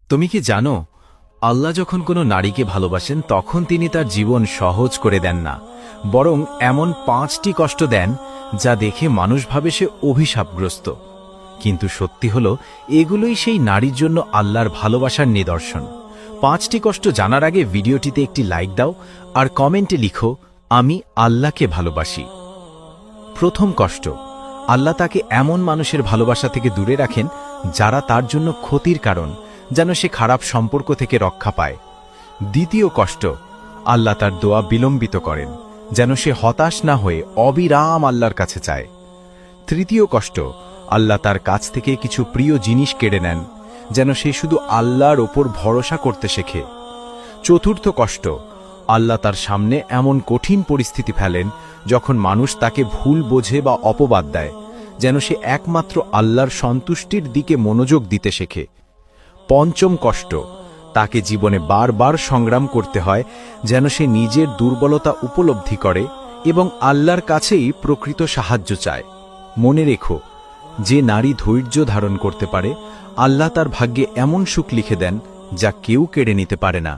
তুমি কি জানো, আল্লাহ যখন কোনো নারীকে ভালোবাসেন তখন তিনি তার জীবন সহজ করে দেন না, বরং এমন 5টি কষ্ট দেন যা দেখে মানুষ ভাবে সে অভিশাপগ্রস্ত। কিন্তু সত্যি হলো, এগুলোই সেই নারীর জন্য আল্লাহর ভালোবাসার নিদর্শন। 5টি কষ্ট জানার আগে ভিডিওটিতে একটি লাইক দাও আর কমেন্টে লিখো, আমি আল্লাহকে ভালোবাসি। প্রথম কষ্ট, আল্লাহ তাকে এমন মানুষের ভালোবাসা থেকে দূরে রাখেন যারা তার জন্য ক্ষতির কারণ, যেন সে খারাপ সম্পর্ক থেকে রক্ষা পায়। দ্বিতীয় কষ্ট, আল্লাহ তার দোয়া বিলম্বিত করেন যেন সে হতাশ না হয়ে অবিরাম আল্লাহর কাছে চায়। তৃতীয় কষ্ট, আল্লাহ তার কাছ থেকে কিছু প্রিয় জিনিস কেড়ে নেন যেন সে শুধু আল্লাহর ওপর ভরসা করতে শেখে। চতুর্থ কষ্ট, আল্লাহ তার সামনে এমন কঠিন পরিস্থিতি ফেলেন যখন মানুষ তাকে ভুল বোঝে বা অপবাদ দেয়, যেন সে একমাত্র আল্লাহর সন্তুষ্টির দিকে মনোযোগ দিতে শেখে। পঞ্চম কষ্ট, তাকে জীবনে বারবার সংগ্রাম করতে হয় যেন সে নিজের দুর্বলতা উপলব্ধি করে এবং আল্লাহর কাছেই প্রকৃত সাহায্য চায়। মনে রেখো, যে নারী ধৈর্য ধারণ করতে পারে, আল্লাহ তার ভাগ্যে এমন সুখ লিখে দেন যা কেউ কেড়ে নিতে পারে না।